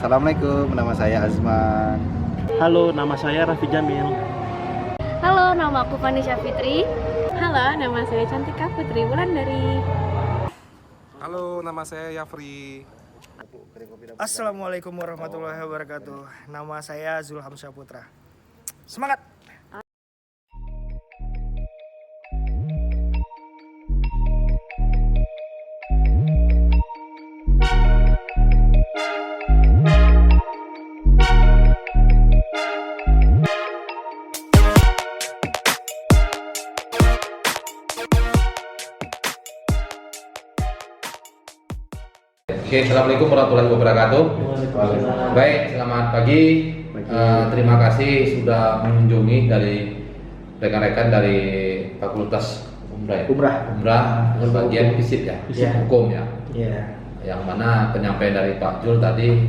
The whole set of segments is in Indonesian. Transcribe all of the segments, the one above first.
Assalamualaikum, nama saya Azman. Halo, nama saya Raffi Jamil. Halo, nama aku Vanisha Fitri. Halo, nama saya Cantika Putri Wulandari. Halo, nama saya Yafri. Assalamualaikum warahmatullahi wabarakatuh. Nama saya Zulham Syaputra. Semangat! Oke, Assalamualaikum warahmatullahi wabarakatuh. Baik, selamat pagi. Terima kasih sudah mengunjungi dari rekan-rekan dari Fakultas Umrah bagian FISIP ya, hukum ya. Yang mana penyampaian dari Pak Jul tadi,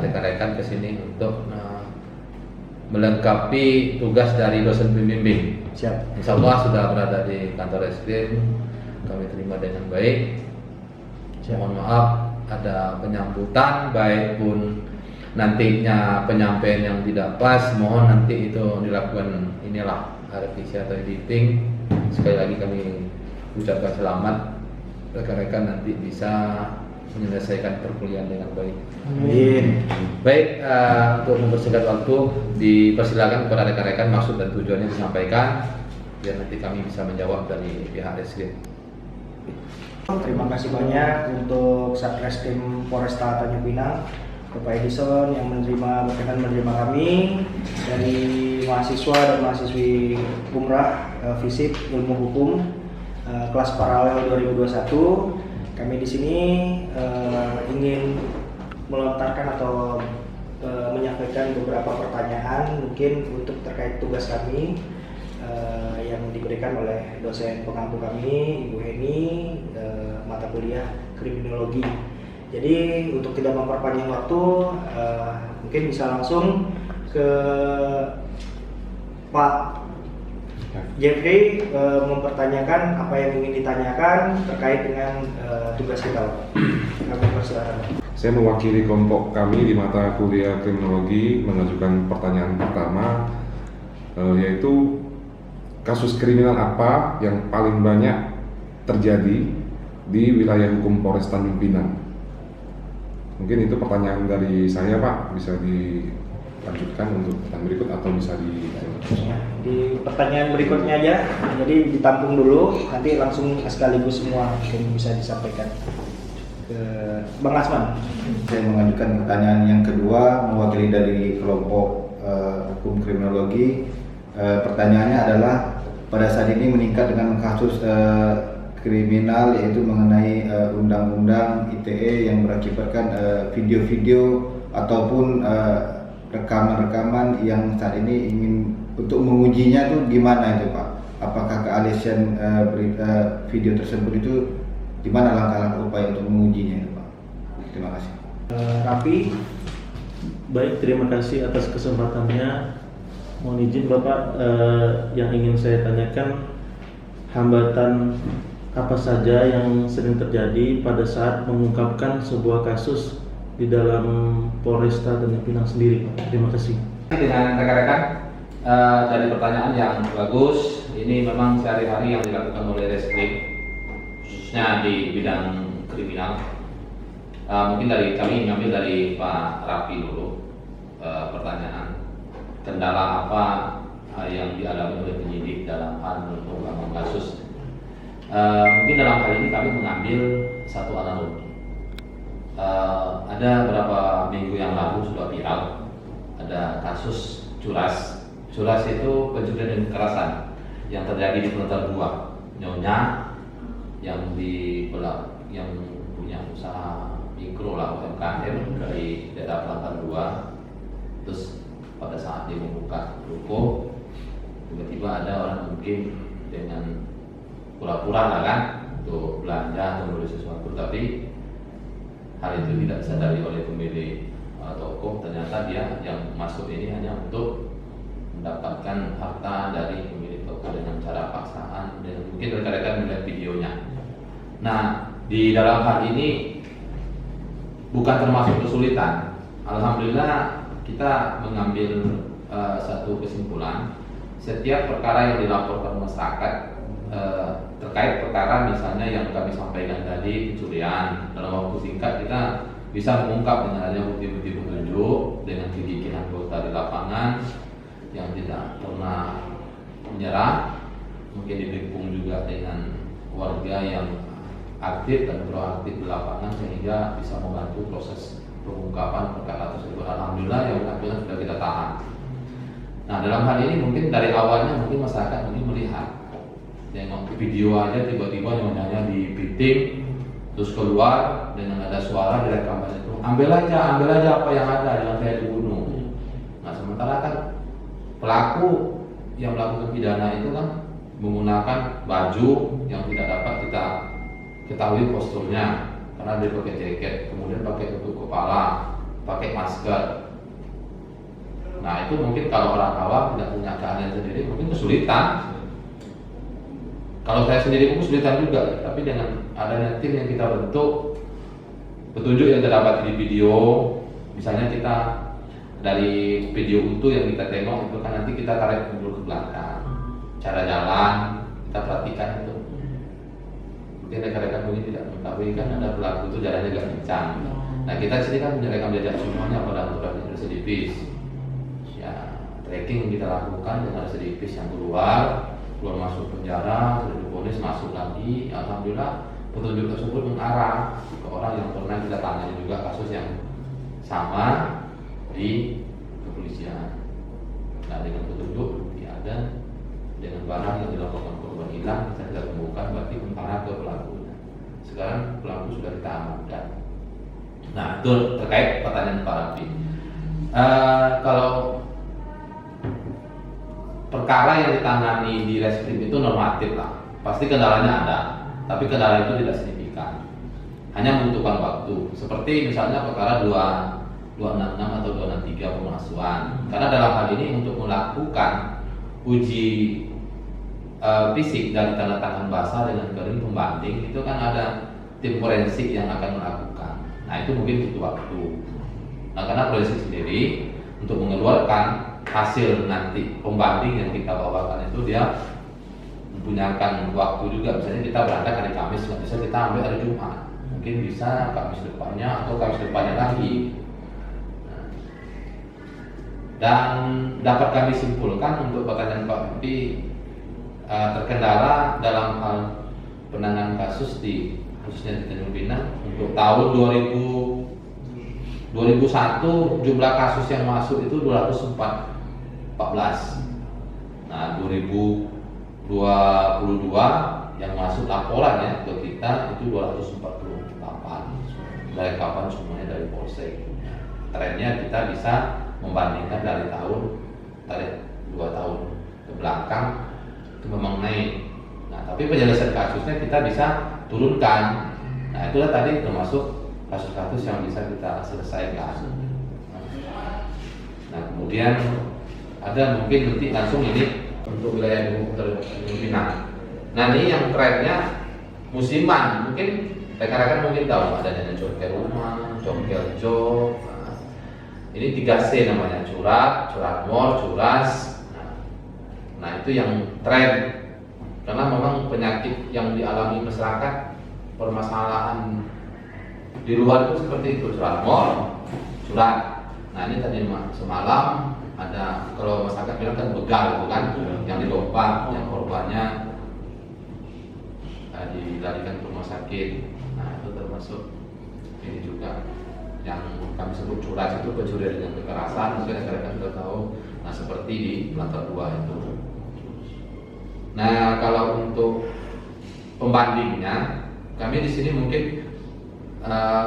rekan-rekan kesini untuk melengkapi tugas dari dosen pembimbing. Siap. Insya Allah sudah berada di kantor Reskrim, kami terima dengan baik. Mohon maaf ada penyambutan, baik pun nantinya penyampaian yang tidak pas, mohon nanti itu dilakukan revisi atau editing. Sekali lagi kami ucapkan selamat, rekan-rekan nanti bisa menyelesaikan perkuliahan dengan baik. Amin. Baik, untuk mempersingkat waktu, dipersilakan kepada rekan-rekan maksud dan tujuannya disampaikan, biar nanti kami bisa menjawab dari pihak Reskrim. Terima kasih banyak untuk Satreskrim Polresta Tanjung Pinang, Bapak Edison yang berkenan menerima kami dari mahasiswa dan mahasiswi Umrah FISIP Ilmu Hukum kelas paralel 2021. Kami di sini ingin melontarkan atau menyampaikan beberapa pertanyaan mungkin untuk terkait tugas kami yang diberikan oleh dosen pengampu kami, Ibu Heni, mata kuliah kriminologi. Jadi untuk tidak memperpanjang waktu, mungkin bisa langsung ke Pak Jeffrey mempertanyakan apa yang ingin ditanyakan terkait dengan tugas kita. Kami persilakan. Saya mewakili kelompok kami di mata kuliah kriminologi mengajukan pertanyaan pertama, yaitu kasus kriminal apa yang paling banyak terjadi di wilayah hukum Polres Tanjung Pinang? Mungkin itu pertanyaan dari saya, Pak. Bisa dilanjutkan untuk pertanyaan berikut atau bisa di pertanyaan berikutnya aja. Jadi ditampung dulu, nanti langsung sekaligus semua mungkin bisa disampaikan ke Bang Asman. Saya mengajukan pertanyaan yang kedua, mewakili dari kelompok hukum kriminologi. Pertanyaannya adalah pada saat ini meningkat dengan kasus kriminal, yaitu mengenai undang-undang ITE yang berakibatkan video-video ataupun rekaman-rekaman yang saat ini ingin untuk mengujinya itu gimana itu, Pak? Apakah kealisan video tersebut itu di mana langkah-langkah upaya untuk mengujinya itu, Pak? Terima kasih. Rapi. Baik, terima kasih atas kesempatannya. Mohon izin Bapak, yang ingin saya tanyakan, hambatan apa saja yang sering terjadi pada saat mengungkapkan sebuah kasus di dalam Polresta Tanjung Pinang sendiri, Pak? Terima kasih. Dengan rekan-rekan, dari pertanyaan yang bagus, ini memang sehari-hari yang dilakukan oleh Reskrim, khususnya di bidang kriminal. Mungkin dari kami ngambil dari Pak Raffi dulu pertanyaan. Kendala apa yang dialami oleh penyidik dalam hal mengungkap kasus? Mungkin dalam hal ini kami mengambil satu analogi. Ada beberapa minggu yang lalu sudah viral, ada kasus curas. Curas itu pencurian dan kekerasan yang terjadi di Pelontar 2. Nyonya yang yang punya usaha mikro lah, UMKM dari daerah Pelontar 2. Terus pada saat dia membuka ruko, tiba-tiba ada orang mungkin dengan pura-pura lah kan untuk belanja atau membeli sesuatu, tapi hal itu tidak disadari oleh pemilik toko. Ternyata dia yang masuk ini hanya untuk mendapatkan harta dari pemilik toko dengan cara paksaan, dan mungkin rekan-rekan melihat videonya. Nah, di dalam hal ini bukan termasuk kesulitan, alhamdulillah kita mengambil satu kesimpulan. Setiap perkara yang dilaporkan masyarakat terkait perkara misalnya yang kami sampaikan tadi, pencurian, dalam waktu singkat kita bisa mengungkap dengan adanya bukti-bukti petunjuk, dengan kegigihan anggota di lapangan yang tidak pernah menyerah, mungkin didukung juga dengan warga yang aktif dan proaktif di lapangan sehingga bisa membantu proses pengungkapan perkara tersebut. Alhamdulillah yang bersangkutan sudah kita tahan. Nah, dalam hal ini mungkin dari awalnya mungkin masyarakat mungkin melihat dengan video aja tiba-tiba nyonyanya dipiting terus keluar dengan ada suara direkam itu, ambil aja apa yang ada, jangan saya dibunuh. Nah, sementara kan pelaku yang melakukan pidana itu kan menggunakan baju yang tidak dapat kita ketahui posturnya karena dia pakai jaket, kemudian pakai tutup kepala, pakai masker. Nah, itu mungkin kalau orang awam tidak punya keahlian sendiri mungkin kesulitan. Kalau saya sendiri pun kesulitan juga, tapi dengan adanya tim yang kita bentuk, petunjuk yang terdapat di video, misalnya kita dari video utuh yang kita tengok itu kan nanti kita tarik mundur ke belakang, cara jalan kita perhatikan itu. Mungkin rekan-rekan mungkin tidak mengetahui kan ada pelaku itu jalannya agak kencang. Nah, kita sini kan rekam jejak semuanya pada aturan residivis. Ya, tracking kita lakukan dengan residivis yang keluar masuk penjara, sudah divonis masuk lagi. Alhamdulillah petunjuk tersebut mengarah ke orang yang pernah kita tangani juga kasus yang sama di kepolisian. Nah, dengan petunjuk bukti ada, dengan barang yang dilaporkan korban hilang bisa kita temukan, berarti mengarah ke pelakunya. Sekarang pelaku sudah kita amankan. Nah, itu terkait pertanyaan Pak Rafi. Kalau perkara yang ditangani di reskrim itu normatif lah, pasti kendalanya ada, tapi kendala itu tidak signifikan, hanya membutuhkan waktu. Seperti misalnya perkara 266 atau 263 pemasuhan, karena dalam hal ini untuk melakukan uji fisik dari tanda tangan basah dengan kering pembanding itu kan ada tim forensik yang akan melakukan. Nah, itu mungkin butuh waktu. Nah, karena forensik sendiri untuk mengeluarkan hasil nanti pembanding yang kita bawakan itu dia mempunyai waktu juga. Misalnya kita berangkat hari Kamis, nggak bisa kita ambil hari Jumat, mungkin bisa Kamis depannya atau Kamis depannya lagi. Dan dapat kami simpulkan untuk pertanyaan Pak Rafi, terkendala dalam hal penanganan kasus khususnya di Tanjung Pinang untuk tahun 2001 jumlah kasus yang masuk itu 214. Nah, 2022 yang masuk laporan ya ke kita itu 248. Dari kapan semuanya dari Polsek. Trennya kita bisa membandingkan dari tahun 2 tahun ke belakang itu memang naik. Nah, tapi penyelesaian kasusnya kita bisa turunkan. Nah, itulah tadi termasuk kasus-kasus yang bisa kita selesaikan. Nah, kemudian ada mungkin nanti langsung ini untuk wilayah Tanjung Pinang. Nah, ini yang trennya musiman, mungkin rekan-rekan mungkin tahu adanya congkel rumah, congkel job. Nah, ini 3C namanya, curat mor, curas. Nah, itu yang tren. Karena memang penyakit yang dialami masyarakat, permasalahan di luar itu seperti itu, curat mor, curat. Nah, ini tadi semalam ada, kalau masyarakat bilang kan begal itu kan, yang dilompat, yang korbannya dilarikan ke rumah sakit. Nah, itu termasuk ini juga yang kami sebut curas, itu pencurian dengan kekerasan, mungkin rekan-rekan sudah tahu. Nah, seperti di Lantai 2 itu. Nah, kalau untuk pembandingnya, kami di sini mungkin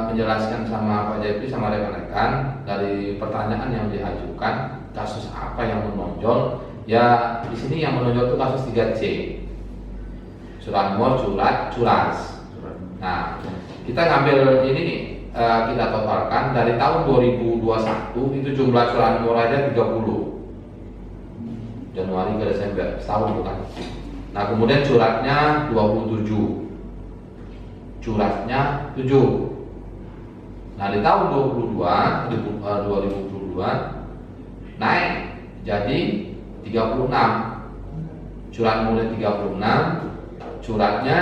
menjelaskan sama Pak Jepri sama rekan-rekan dari pertanyaan yang diajukan, kasus apa yang menonjol. Ya, di sini yang menonjol itu kasus 3C, curanmor, curas. Nah, kita ngambil ini kita totalkan dari tahun 2021 itu jumlah curanmor aja 30 Januari ke Desember, setahun bukan. Nah, kemudian curatnya 27, curasnya 7. Nah di tahun 2022 naik jadi 36. Curhat mulai 36, curhatnya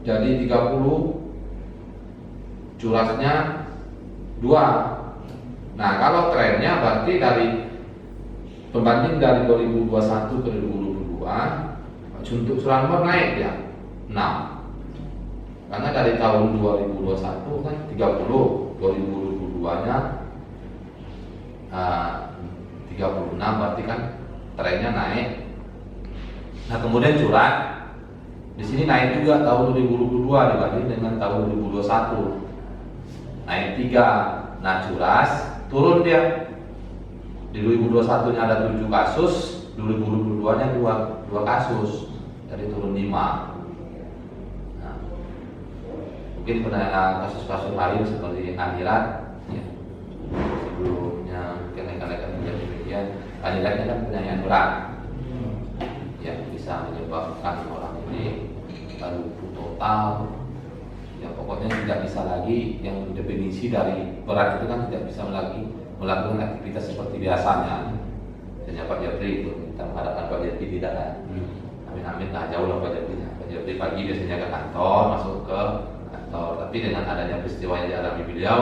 jadi 30, curhatnya 2. Nah kalau trennya berarti dari pembanding dari 2021 ke 2022 untuk curhat nomor naik ya 6. Karena dari tahun 2021 kan 30, 2022 nya 36, berarti kan trennya naik. Nah kemudian curhat di sini naik juga tahun 2022 dibanding dengan tahun 2021, naik 3. Nah curas turun dia, di 2021 nya ada 7 kasus, 2022 nya 2 kasus, jadi turun 5. Nah, mungkin pernah kasus-kasus lain seperti akhirat ya. Sebelumnya kenaikan menjadi demikian, akhiratnya kan penyakit berat yang bisa menyebabkan orang ini lumpuh total. Ya pokoknya tidak bisa lagi, yang definisi dari berat itu kan tidak bisa lagi melakukan aktivitas seperti biasanya. Hanya Pak Jeffrey itu kita mengharapkan Pak Jeffrey tidak kan. Amin lah, jauh lah Pak Jeffrey. Pak Jeffrey pagi biasanya ke kantor, masuk ke kantor. Tapi dengan adanya peristiwa yang dialami beliau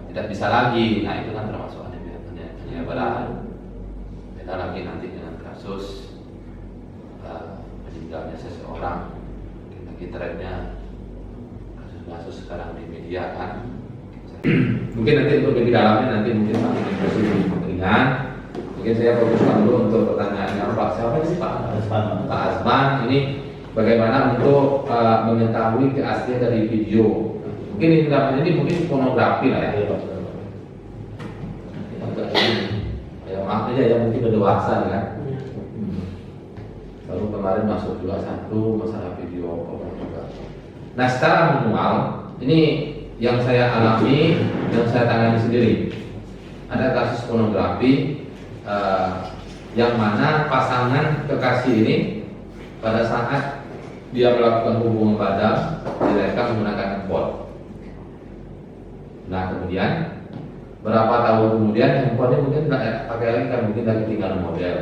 tidak bisa lagi. Nah itu kan termasuk hanya berat. Beda lagi nanti dengan kasus meninggalnya seseorang. Kita trennya kasus sekarang di media kan. Mungkin nanti untuk lebih dalamnya nanti mungkin Pak Presiden ringan. Mungkin saya fokuskan dulu untuk pertanyaannya Pak siapa sih Pak Asman. Ini bagaimana untuk mengetahui keaslian dari video. Mungkin ini mungkin pornografi lah ya. Ya maaf aja ya, mungkin kedewasa kan. Lalu kemarin masuk juga satu masalah video juga. Nah secara manual ini yang saya alami dan saya tangani sendiri. Ada kasus pornografi yang mana pasangan kekasih ini pada saat dia melakukan hubungan badan direkam menggunakan handphone. Nah kemudian berapa tahun kemudian handphonenya mungkin nggak pakai lagi kan, mungkin lagi tinggal model.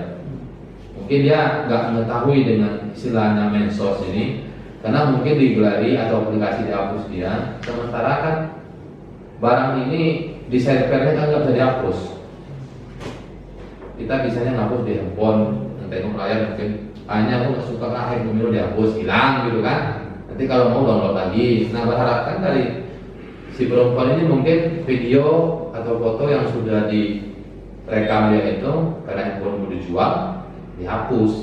Mungkin dia nggak mengetahui dengan istilahnya mensos ini, karena mungkin digelari atau aplikasi dihapus dia. Sementara kan barang ini di servernya kan nggak bisa dihapus. Kita bisanya ngapus di handphone, tengok layar mungkin hanya aku nggak suka akhir pemilu dihapus, hilang gitu kan. Nanti kalau mau download lagi. Nah berharapkan dari si perempuan ini mungkin video atau foto yang sudah direkam dia itu karena handphone mau dijual dihapus.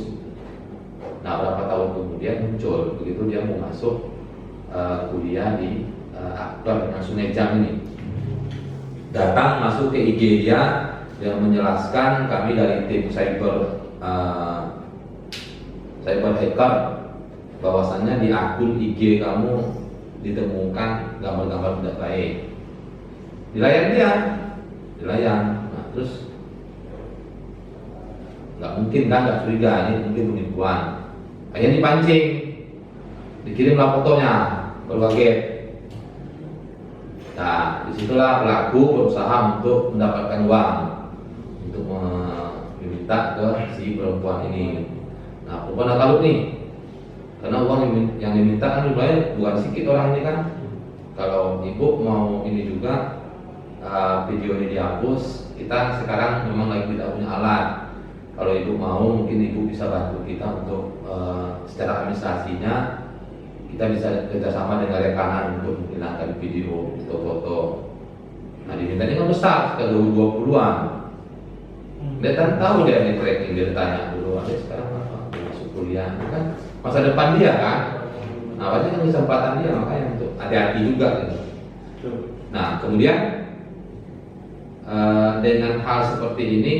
Nah berapa tahun kemudian muncul begitu dia mau masuk kuliah di aktor yang Sunejang ini, datang masuk ke IG dia yang menjelaskan kami dari tim cyber hacker bahwasannya di akun IG kamu ditemukan gambar-gambar tidak baik. Dilayan dia, nah, terus nggak mungkin kan, nggak curiga ini mungkin penipuan. Akhirnya dipancing, dikirimlah fotonya, baru kaget. Nah disitulah pelaku berusaha untuk mendapatkan uang untuk meminta ke si perempuan ini. Nah perempuan nggak tahu nih, karena uang yang diminta kan jumlahnya bukan sedikit orang ini kan. Kalau ibu mau ini juga video ini dihapus, kita sekarang memang lagi tidak punya alat. Kalau ibu mau mungkin ibu bisa bantu kita untuk secara administrasinya, kita bisa kerjasama dengan rekanan untuk menghilangkan video atau foto. Nah dimintanya kan besar, sekitar 20-an. Dia kan tahu dia ini tracking, dia tanya dulu, ada sekarang apa? Masuk kuliah, kan masa depan dia kan. Nah berarti kan kesempatan dia, makanya untuk hati-hati juga gitu. Nah kemudian dengan hal seperti ini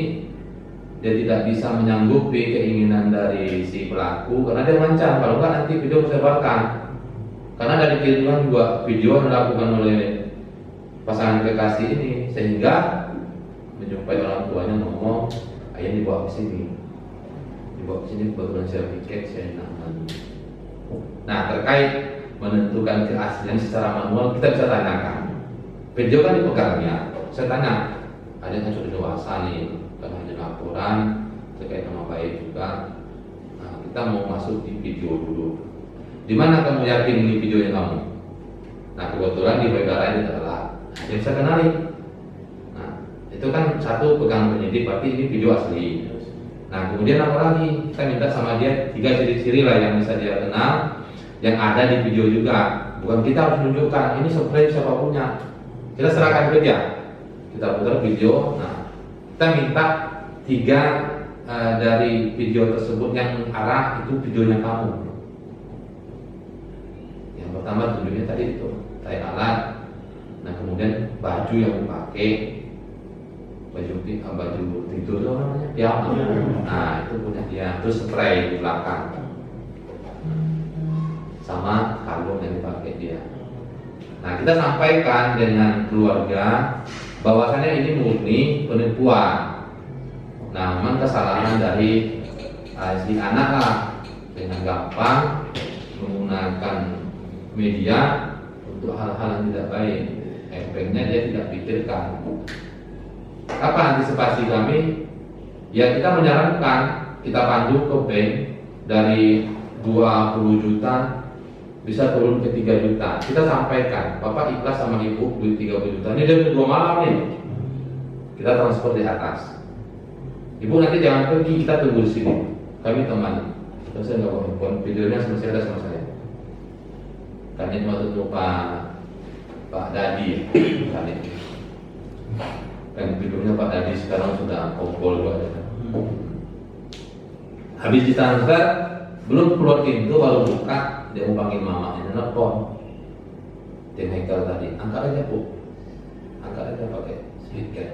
dia tidak bisa menyanggupi keinginan dari si pelaku karena dia mengancam kalau enggak nanti video disebarkan. Karena dari kiriman juga video yang dilakukan oleh pasangan kekasih ini, sehingga menjumpai orang tuanya ngomong, ayah dibawa ke sini, kebetulan saya pikir saya nyaman. Nah terkait menentukan keaslian secara manual kita bisa tanyakan. Video kan dipegangnya. Saya tanya, ada yang sudah dewasa nih, bukan hanya laporan terkait nama baik juga. Nah, kita mau masuk di video dulu. Di mana kamu yakin ini videonya kamu? Nah, kebetulan di Megara ini adalah yang saya kenali. Nah, itu kan satu pegang penyidik, berarti ini video asli. Nah, kemudian apa lagi? Kita minta sama dia 3 ciri-ciri lah yang bisa dia kenal, yang ada di video juga. Bukan kita harus menunjukkan ini sebenarnya siapa punya. Kita serahkan ke dia. Kita putar video. Nah, kita minta 3 dari video tersebut yang arah itu videonya kamu. Yang pertama tunjuknya tadi itu tai alat. Nah, kemudian baju yang dipakai, baju tidur itu namanya piyama. Nah, itu punya dia. Terus spray di belakang, sama kalung yang dipakai dia. Nah, kita sampaikan dengan keluarga bahwasannya ini murni penipuan. Nah, memang kesalahan dari si anak lah, dengan gampang menggunakan media untuk hal-hal yang tidak baik. Efeknya dia tidak pikirkan. Apa antisipasi kami? Ya, kita menyarankan, kita pandu ke bank dari 20 juta bisa turun ke 3 juta. Kita sampaikan, Bapak ikhlas sama Ibu duit 30 juta. Ini dari 2 malam nih. Kita transfer di atas. Ibu nanti jangan pergi, kita tunggu di sini. Kami temani. Terus saya nggak bawa handphone, videonya selesai ada sama saya. Kami waktu itu Pak Dadi, kan videonya Pak Dadi sekarang sudah kompol juga. Habis ditransfer, belum keluar pintu, baru buka, dia mau panggil mamanya, nelfon. Tim hacker tadi, angkat aja Bu, angkat aja pakai speaker.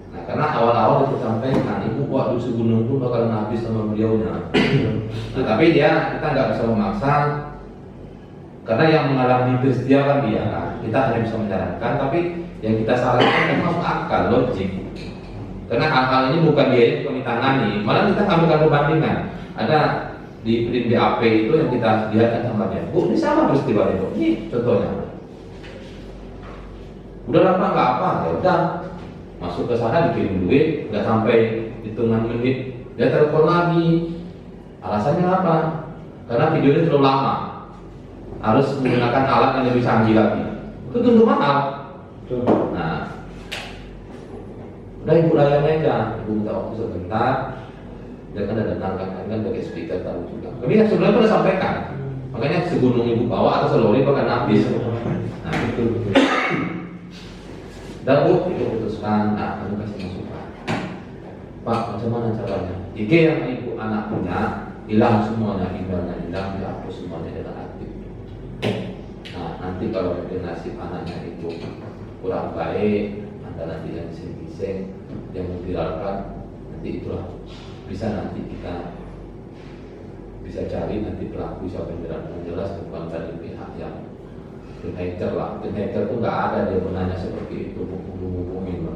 Nah, karena awal-awal itu sampaikan, ibu buat duit segunung pun bakalan habis sama beliaunya. Nah, tapi dia, kita nggak bisa memaksa, karena yang mengalami peristiwa kan dia, kan? Kita hanya bisa menyarankan, tapi yang kita sarankan kan masuk akal, logik. Karena hal-hal ini bukan dia yang kami tangani, malah kita ambilkan perbandingan. Ada di BAP itu yang kita lihatkan sama dia, Bu, ini sama peristiwa itu, ini contohnya. Udah lama nggak apa, ya udah. Masuk ke sana dikirim duit, nggak sampai hitungan menit dia telepon lagi. Alasannya apa? Karena videonya terlalu lama, harus menggunakan alat yang lebih canggih lagi. Itu tentu mahal. Nah, udah Ibu layani aja, Ibu minta waktu sebentar. Dia kan ada datangkan kan pakai speaker tahu juga. Kami sebenarnya pernah sampaikan, makanya segunung Ibu bawa atau selori bahkan habis. Nah, betul. Dan Bu, itu putuskan, nah, kami kasih masukan. Pak, macam mana caranya? IG yang Ibu anak punya, hilang semuanya, emailnya hilang, dihapus semuanya dengan aktif. Nah, nanti kalau nasib anaknya itu kurang baik, antara nanti yang bising-bising, yang memviralkan, nanti itulah bisa nanti kita bisa cari nanti pelaku siapa yang jelas bukan dari pihak yang hacker lah. Hacker itu nggak ada dia menanya seperti itu, hubungin.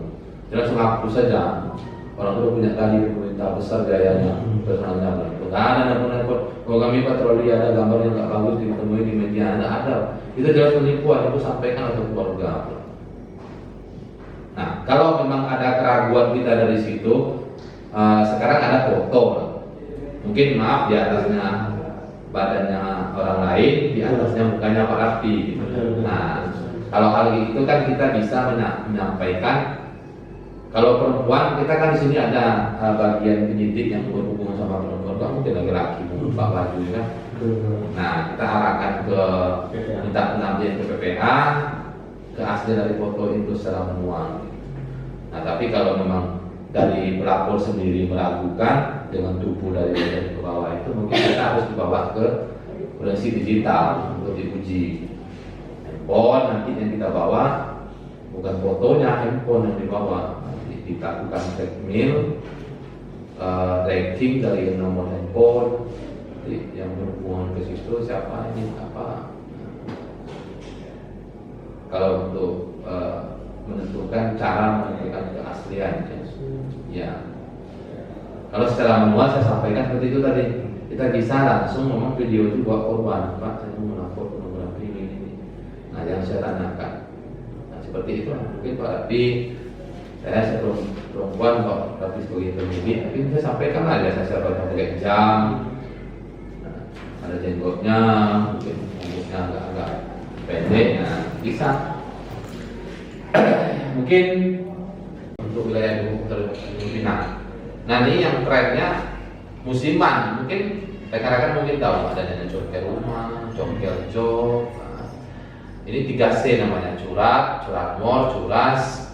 Jelas menghapus saja. Orang itu punya kali pemerintah besar gayanya, personalnya nggak ada nelfon. Kalau kami patroli ada gambar yang nggak bagus ditemui di media, ada. Itu jelas penipuan, itu sampaikan atau keluarga. Nah, kalau memang ada keraguan kita dari situ, sekarang ada foto. Mungkin maaf di atasnya badannya orang lain, di atasnya mukanya Pak Rafi. Gitu. Nah, kalau hal itu kan kita bisa menyampaikan. Kalau perempuan, kita kan di sini ada bagian penyidik yang berhubungan sama perempuan, mungkin laki-laki, buka baju ya. Nah, kita arahkan ke minta penampilan ke PPA, ke asli dari foto itu secara manual. Nah, tapi kalau memang dari pelapor sendiri meragukan dengan tubuh dari ke bawah itu, mungkin kita harus dibawa ke forensik digital untuk diuji. Handphone nanti yang kita bawa bukan fotonya, handphone yang dibawa. Nanti dilakukan checkmail, tracking dari nomor handphone yang berhubungan ke situ, siapa ini apa. Kalau untuk menentukan cara menentukan keaslian, ya. Kalau secara manual saya sampaikan seperti itu tadi, kita bisa langsung memang video itu buat korban, Pak, saya mau melapor pornografi ini. Nah, yang saya tanyakan, nah, seperti itu mungkin Pak. Tapi saya perempuan Pak, tapi sebagai pemimpin, tapi saya sampaikan aja saya pakai jam, ada jenggotnya, mungkin rambutnya agak pendek, nah bisa. Mungkin untuk wilayah Pinang. Nah ini yang trennya musiman, mungkin rekan-rekan mungkin tahu adanya congkel rumah, congkel jok. Ini 3C namanya, curat, curat mor, curas.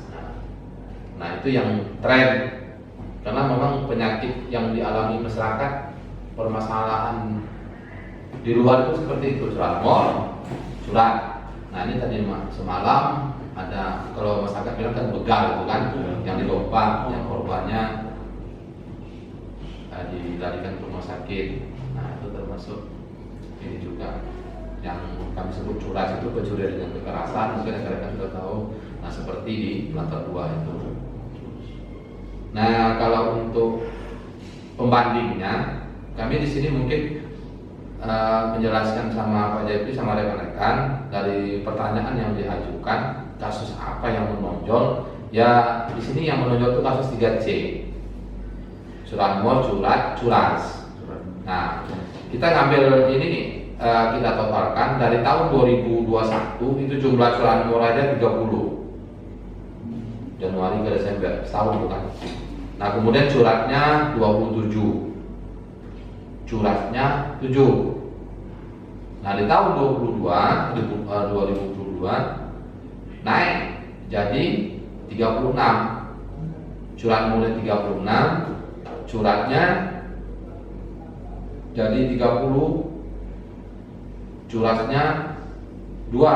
Nah itu yang tren, karena memang penyakit yang dialami masyarakat, permasalahan di luar itu seperti itu, curat mor, curat. Nah ini tadi semalam ada, kalau masyarakat bilang kan begal itu kan, yang dilompat, yang korbannya dilarikan ke rumah sakit. Nah itu termasuk ini juga yang kami sebut curas, itu pencurian dengan kekerasan, mungkin rekan-rekan sudah tahu. Nah seperti di lantai 2 itu. Nah kalau untuk pembandingnya, kami di sini mungkin menjelaskan sama Pak Jepri sama rekan-rekan dari pertanyaan yang diajukan, kasus apa yang menonjol. Ya di sini yang menonjol itu kasus 3C, curat mor, curat, curas. Nah kita ngambil ini nih, kita totalkan dari tahun 2021 itu jumlah curat mor aja 30, Januari ke Desember, setahun bukan. Nah kemudian curatnya 27, curasnya 7. Nah di tahun 2022 naik jadi 36, curat mulai 36, curatnya jadi 30, curasnya 2.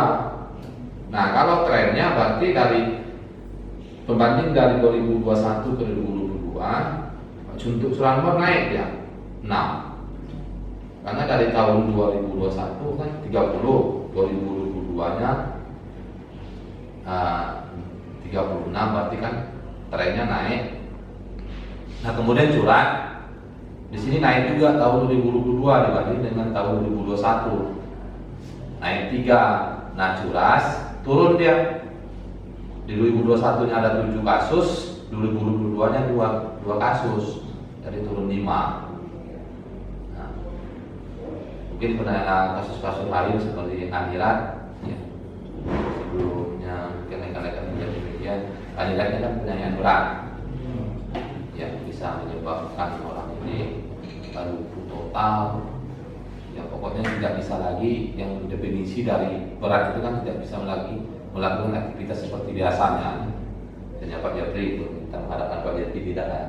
Nah kalau trennya berarti dari pembanding dari 2021 ke 2022 untuk curat mor naik ya 6, karena dari tahun 2021 kan 30, 2022 nya 36, berarti kan trennya naik. Nah kemudian curat di sini naik juga tahun 2022 dibanding dengan tahun 2021, naik 3. Nah curas turun dia, di 2021 nya ada 7 kasus, 2022 nya 2 kasus, jadi turun 5. Nah, mungkin pada kasus-kasus lain seperti akhirat ya, sebelumnya mungkin rekan-rekan menjadi demikian. Akhiratnya kan penyakit berat yang bisa menyebabkan orang ini lumpuh total. Ya pokoknya tidak bisa lagi, yang definisi dari berat itu kan tidak bisa lagi melakukan aktivitas seperti biasanya. Dan Pak Jepri itu kita mengharapkan Pak Jepri tidak ya.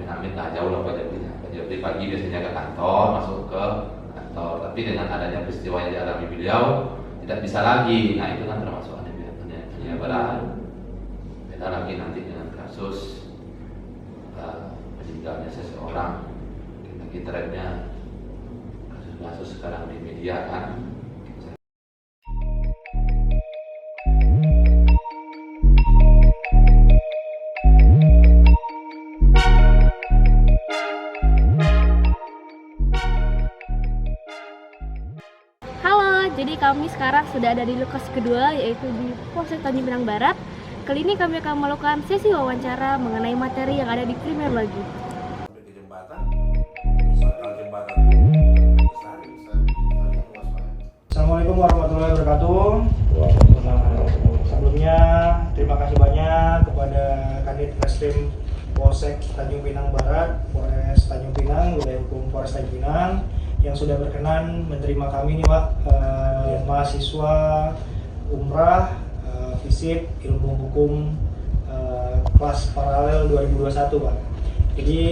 Amin lah, jauh lah Pak Jepri. Pak Jepri pagi biasanya ke kantor, masuk ke kantor. Tapi dengan adanya peristiwa yang dialami beliau tidak bisa lagi. Nah itu kan termasuk anemia berat. Beda lagi nanti dengan kasus meninggalnya seseorang. Lagi trennya kasus sekarang di media kan. Halo, jadi kami sekarang sudah ada di lokasi kedua, yaitu di Polsek Tanjung Pinang Barat. Kali ini kami akan melakukan sesi wawancara mengenai materi yang ada di kriminologi. Assalamualaikum warahmatullahi wabarakatuh. Sebelumnya terima kasih banyak kepada Kanit Reskrim Polsek Tanjung Pinang Barat, Polres Tanjung Pinang, wilayah hukum Polres Tanjung Pinang, yang sudah berkenan menerima kami nih Pak, mahasiswa umrah FISIP ilmu hukum kelas paralel 2021 Pak. Jadi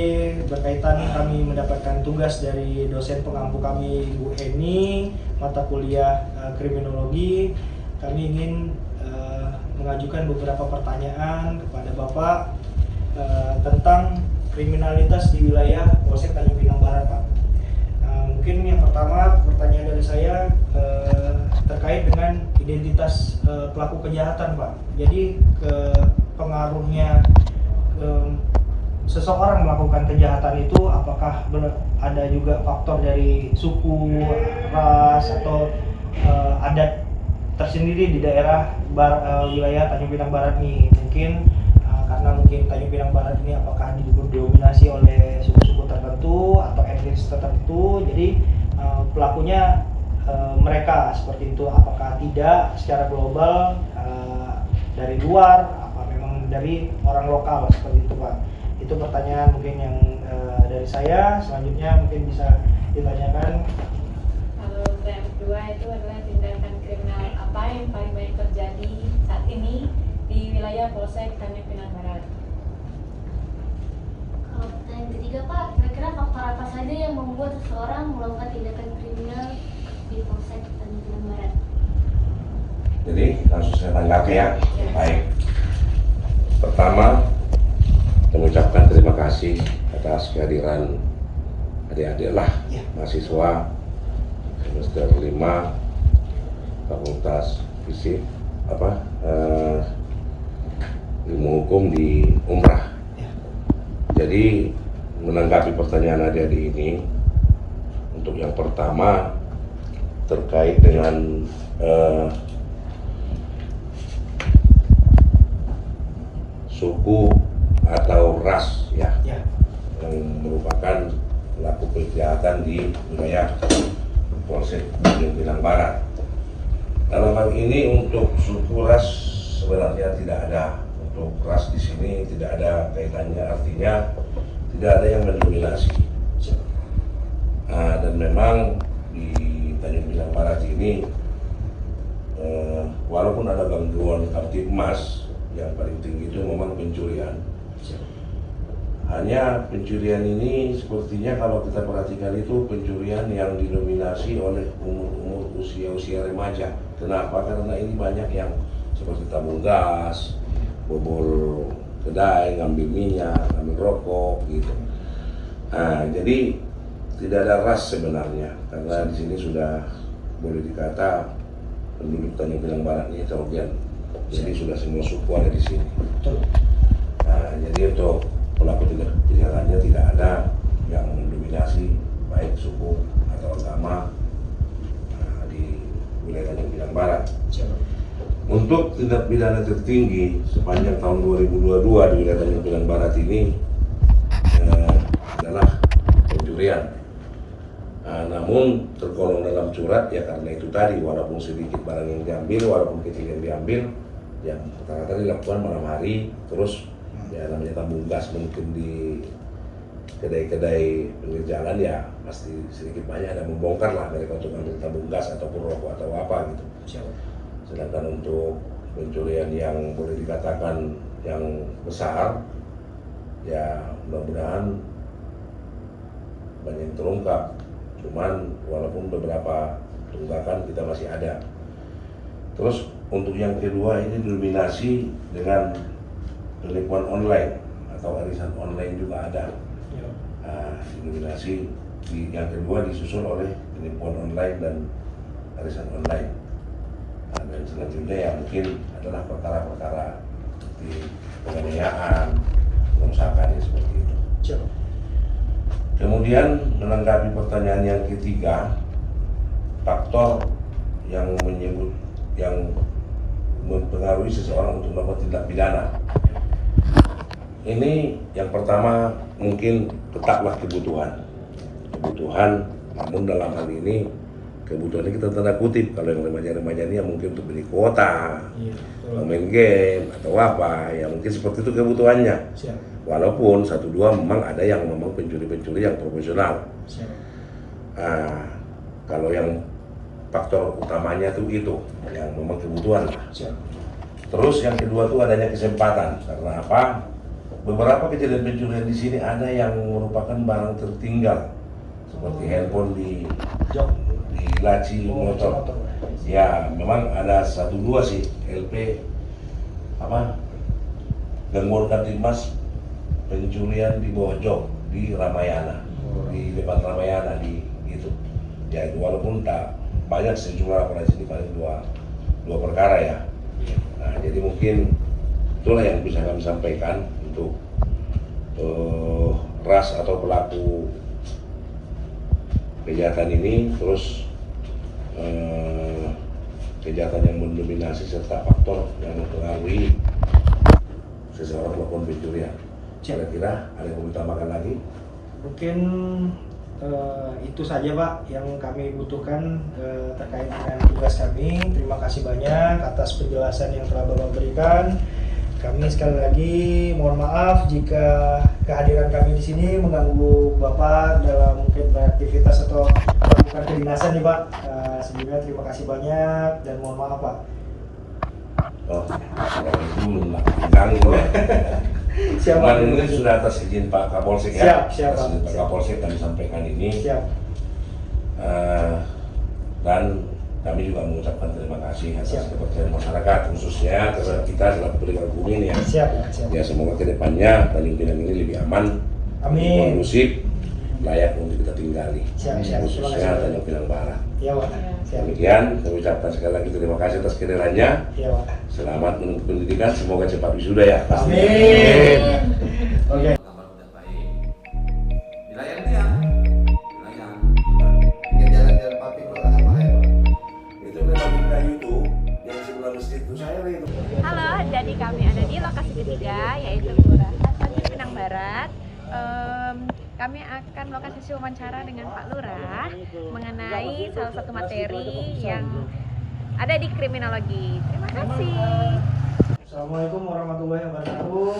berkaitan kami mendapatkan tugas dari dosen pengampu kami Bu Eni, mata kuliah kriminologi. Kami ingin mengajukan beberapa pertanyaan kepada Bapak tentang kriminalitas di wilayah Polsek Tanjung Pinang Barat Pak. Mungkin yang pertama pertanyaan dari saya terkait dengan identitas pelaku kejahatan Pak. Jadi pengaruhnya seseorang melakukan kejahatan itu apakah ada juga faktor dari suku, ras atau adat tersendiri di daerah wilayah Tanjung Pinang Barat nih. Mungkin karena mungkin Tanjung Pinang Barat ini apakah didominasi oleh suku-suku tertentu atau etnis tertentu, jadi pelakunya mereka seperti itu. Apakah tidak secara global dari luar, apa memang dari orang lokal seperti itu Pak? Itu pertanyaan mungkin yang dari saya. Selanjutnya mungkin bisa ditanyakan. Kalau yang kedua itu adalah tindakan kriminal apa yang paling banyak terjadi saat ini di wilayah Polsek Tanjung Pinang Barat? Kalau pertanyaan ketiga Pak, kira-kira faktor apa saja yang membuat seseorang melakukan tindakan kriminal di Polsek Tanjung Pinang Barat? Jadi langsung saya tanggapi ya. Baik. Pertama, mengucapkan terima kasih atas kehadiran adik-adik lah mahasiswa semester 5 Fakultas Fisik ilmu hukum di Umrah. Jadi menanggapi pertanyaan adik-adik ini, untuk yang pertama terkait dengan suku atau ras ya, yang merupakan pelaku kejahatan di wilayah Polsek Tanjung Pinang Barat. Dalam hal ini untuk suku ras sebenarnya tidak ada. Untuk ras di sini tidak ada kaitannya, artinya tidak ada yang mendominasi. Dan memang di Tanjung Pinang Barat ini walaupun ada gangguan Kamtibmas, yang paling tinggi itu memang pencurian. Hanya pencurian ini sepertinya kalau kita perhatikan itu pencurian yang didominasi oleh umur-umur usia remaja. Kenapa? Karena ini banyak yang seperti tabung gas, bobol kedai, ngambil minyak, ngambil rokok gitu. Jadi tidak ada ras sebenarnya, karena di sini sudah boleh dikata penduduk Tanjung Pinang Barat ini heterogen. Jadi sudah semua suku ada di sini. Jadi untuk pelaku tindak pidananya tidak ada yang mendominasi baik suku atau agama di wilayah Tanjung Pinang Barat. Untuk tindak pidana tertinggi sepanjang tahun 2022 di wilayah Tanjung Pinang Barat ini adalah pencurian. Namun tergolong dalam curat ya karena itu tadi, walaupun sedikit barang yang diambil, walaupun kecil yang diambil, yang rata-rata dilakukan malam hari. Terus ya namanya tabung gas mungkin di kedai-kedai pinggir jalan ya pasti sedikit banyak ada membongkar lah mereka untuk ambil tabung gas ataupun rokok atau apa gitu. Sedangkan untuk pencurian yang boleh dikatakan yang besar ya mudah-mudahan banyak yang terungkap. Cuman walaupun beberapa tunggakan kita masih ada. Terus untuk yang kedua ini didominasi dengan penipuan online atau arisan online juga ada. Didominasi yang kedua disusul oleh penipuan online dan arisan online. Dan selanjutnya ya mungkin adalah perkara-perkara seperti penganiayaan, pengerusakan seperti itu. Kemudian menanggapi pertanyaan yang ketiga, faktor yang mempengaruhi seseorang untuk melakukan tindak pidana. Ini yang pertama mungkin tetaplah kebutuhan, namun dalam hal ini kebutuhan ini kita tanda kutip. Kalau yang remaja-remaja ini ya mungkin untuk beli kuota, main game atau apa, ya mungkin seperti itu kebutuhannya. Walaupun 1-2 memang ada yang memang pencuri-pencuri yang profesional. Kalau yang faktor utamanya itu yang memang kebutuhan. Terus yang kedua itu adanya kesempatan. Karena apa? Beberapa kejadian pencurian di sini ada yang merupakan barang tertinggal, seperti handphone di laci motor. Ya, memang ada 1-2 sih LP gangguan Kamtibmas pencurian di bawah jok di Ramayana, di depan Ramayana di itu. Ya itu walaupun tak banyak, sejumlah laporan sini paling dua perkara ya. Jadi mungkin itulah yang bisa kami sampaikan untuk ras atau pelaku kejahatan ini. Terus kejahatan yang mendominasi serta faktor yang mempengaruhi seseorang melakukan pencurian. Kira-kira ada yang mau ditambahkan lagi? Mungkin itu saja Pak yang kami butuhkan terkait dengan tugas kami. Terima kasih banyak atas penjelasan yang telah Bapak berikan. Kami sekali lagi mohon maaf jika kehadiran kami di sini mengganggu Bapak dalam mungkin beraktivitas atau melakukan kedinasan nih Pak. Sebelumnya terima kasih banyak dan mohon maaf Pak. Oh, kalau itu mengganggu ya. Siap, Cuman Pak. ini sudah atas izin Pak Kapolsek Siap, ya. siap, Atas izin Pak. Pak Siap. Kapolsek kami sampaikan ini. Siap. Dan kami juga mengucapkan terima kasih atas Siap. kepercayaan masyarakat khususnya terhadap kita selaku penegak hukum ini ya. Siap, Pak. Siap. Ya semoga kedepannya Tanjung Pinang ini lebih aman, Amin. kondusif, layak untuk kita tinggali. Siap, siap. Terima Khususnya kasih. Tanjung Pinang Barat. Ya Pak. Siap. Demikian, kami ucapkan sekali lagi terima kasih atas kehadirannya. Ya Pak. Selamat menuntut pendidikan, semoga cepat wisuda ya. Amin. Oke. Kabar udah baik. Wilayah ini ya, wilayah Jalan-jalan papi keluar apa ya? Itu memang kayu itu yang sebelah masjid itu saya itu. Halo, jadi kami ada di lokasi ketiga yaitu Kelurahan Tanjung Pinang Barat. Kami akan melakukan sesi wawancara dengan Pak Lurah mengenai salah satu materi yang ada di kriminologi. Terima kasih. Assalamualaikum warahmatullahi wabarakatuh.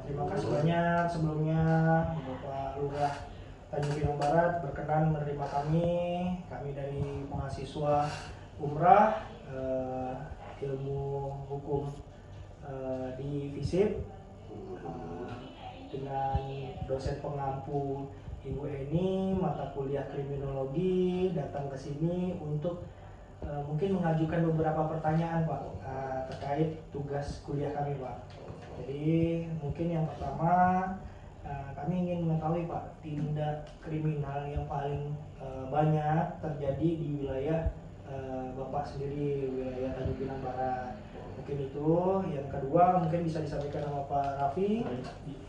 Terima kasih banyak sebelumnya Bapak Lurah Tanjung Pinang Barat berkenan menerima kami dari mahasiswa Umrah ilmu hukum di FISIP dengan dosen pengampu Ibu Eni mata kuliah kriminologi datang ke sini untuk mungkin mengajukan beberapa pertanyaan Pak terkait tugas kuliah kami Pak. Jadi mungkin yang pertama kami ingin mengetahui Pak tindak kriminal yang paling banyak terjadi di wilayah Bapak sendiri, wilayah Tanjung Pinang Barat. Mungkin itu. Yang kedua mungkin bisa disampaikan sama Pak Raffi.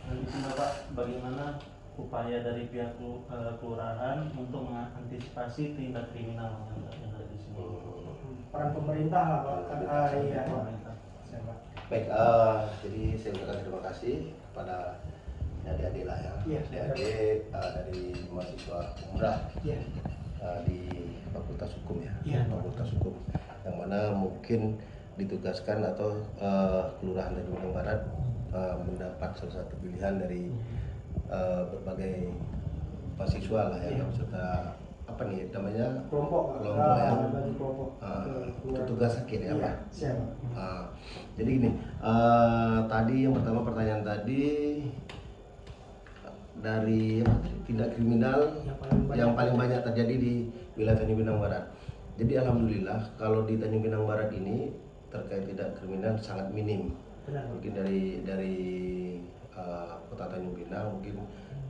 Nanti Bapak bagaimana upaya dari pihak kelurahan untuk mengantisipasi tindak kriminal yang ada di sini? Peran pemerintah lah Pak. Iya Pak. Pemerintah. Siap, Pak. Baik, jadi saya ucapkan terima kasih kepada adik-adik lah ya, Iya. adik-adik dari mahasiswa Umrah Iya. di Fakultas Hukum ya, Iya. Fakultas Hukum, yang mana mungkin ditugaskan atau Kelurahan Tanjung Pinang Barat mendapat salah satu pilihan dari berbagai mahasiswa lah ya, serta apa nih namanya Kelompok Pak. kelompok ya. Bagi kelompok. Itu tugas akhir ya Iya, Pak. siap. Jadi gini, tadi yang pertama pertanyaan tadi dari apa tadi? Tindak kriminal yang paling banyak terjadi di wilayah Tanjung Pinang Barat. Jadi alhamdulillah kalau di Tanjung Pinang Barat ini terkait tindak kriminal sangat minim. Benar. Mungkin dari kota Tanjung Pinang, mungkin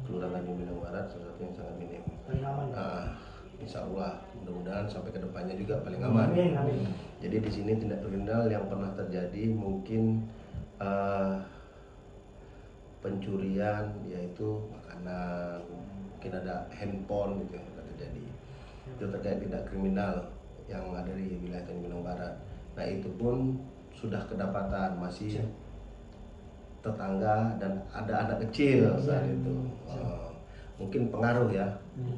Kelurahan Tanjung Pinang Barat salah satu yang sangat minim. Paling aman. Insya Allah mudah-mudahan sampai ke depannya juga paling aman. Amin, amin. Jadi di sini tindak kriminal yang pernah terjadi mungkin pencurian, yaitu makanan, mungkin ada handphone gitu yang pernah terjadi. Itu terkait tindak kriminal yang ada di wilayah Tanjung Pinang Barat. Nah itu pun sudah kedapatan masih tetangga dan ada anak kecil saat itu. Mungkin pengaruh ya,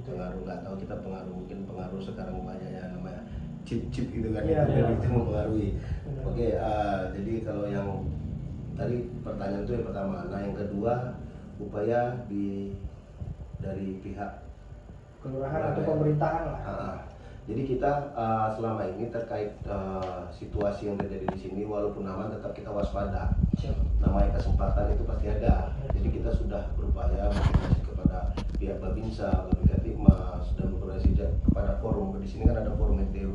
pengaruh nggak tahu kita pengaruh, mungkin pengaruh sekarang banyak ya namanya chip gitu kan, itu mempengaruhi. Oke, jadi kalau yang tadi pertanyaan itu yang pertama. Nah yang kedua upaya dari pihak Kelurahan atau pemerintahan lah. Jadi kita selama ini terkait situasi yang terjadi di sini, walaupun aman tetap kita waspada. Namanya kesempatan itu pasti ada. Jadi kita sudah berupaya berkoordinasi kepada pihak Babinsa, Babinkatikmas, dan berkoordinasi kepada forum. Di sini kan ada forum NTW.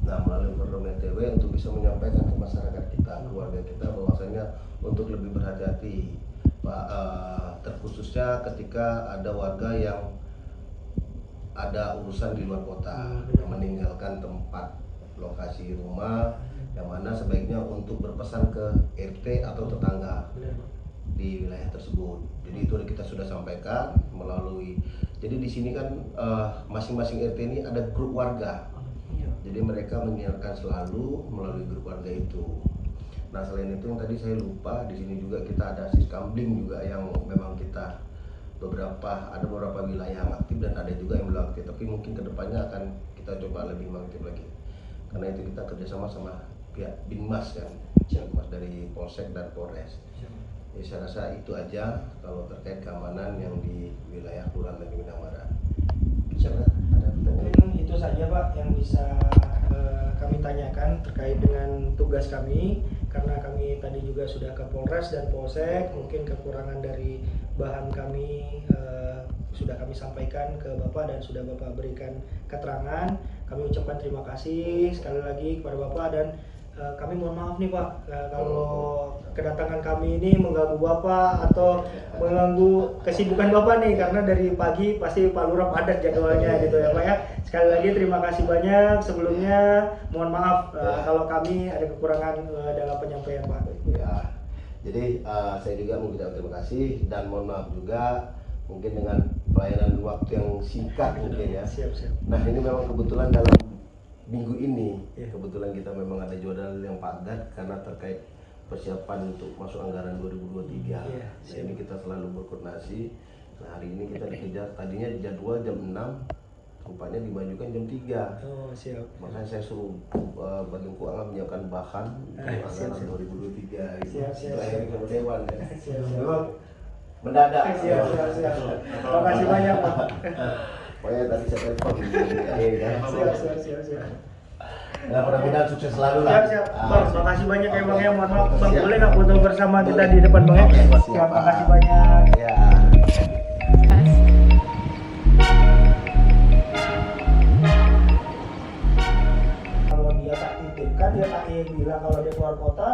Nah melalui forum NTW untuk bisa menyampaikan ke masyarakat kita, keluarga kita bahwasanya untuk lebih berhati-hati, Pak, terkhususnya ketika ada warga yang ada urusan di luar kota, meninggalkan tempat lokasi rumah, yang mana sebaiknya untuk berpesan ke RT atau tetangga di wilayah tersebut. Jadi itu kita sudah sampaikan melalui. Jadi di sini kan masing-masing RT ini ada grup warga. Jadi mereka mengingatkan selalu melalui grup warga itu. Nah selain itu yang tadi saya lupa, di sini juga kita ada siskambling juga yang memang kita ada beberapa wilayah yang aktif dan ada juga yang belum aktif, tapi mungkin kedepannya akan kita coba lebih aktif lagi. Karena itu kita kerjasama sama pihak Binmas kan, Binmas dari Polsek dan Polres. Jadi saya rasa itu aja kalau terkait keamanan yang di wilayah Kelurahan Tanjung Pinang Barat. Siapa ada pertanyaan? Itu saja Pak yang bisa kami tanyakan terkait dengan tugas kami, karena kami tadi juga sudah ke Polres dan Polsek, mungkin kekurangan dari bahan kami sudah kami sampaikan ke Bapak dan sudah Bapak berikan keterangan. Kami ucapkan terima kasih sekali lagi kepada Bapak dan kami mohon maaf nih Pak kalau kedatangan kami ini mengganggu Bapak atau mengganggu kesibukan Bapak nih, karena dari pagi pasti Pak Lurah padat jadwalnya gitu ya Pak ya. Sekali lagi terima kasih banyak sebelumnya, mohon maaf kalau kami ada kekurangan dalam penyampaian Pak. Ya, jadi saya juga mengucapkan terima kasih dan mohon maaf juga mungkin dengan pelayanan waktu yang singkat mungkin ya. Siap. Nah ini memang kebetulan dalam minggu ini kebetulan kita memang ada jadwal yang padat karena terkait persiapan untuk masuk anggaran 2023. Nah ini kita selalu berkoordinasi. Nah hari ini kita dikejar, tadinya jadwal jam 6, rupanya dimajukan jam 3. Oh siap. Makanya saya suruh bagian keuangan menyiapkan bahan untuk anggaran 2023. Siap. Akhirnya ke Dewan ya. Siap. Memang mendadak. Siap. Terima kasih banyak Pak. Pokoknya tadi saya telepon. Siap. Nah, mudah-mudahan sukses selalu lah. Siap. Bang, terima kasih banyak ya Bang ya. Mohon maaf Bang, boleh nggak foto bersama kita di depan Bang ya? Siap, terima kasih banyak. Ya. Kalau dia tak titipkan, dia tak bilang kalau dia keluar kota,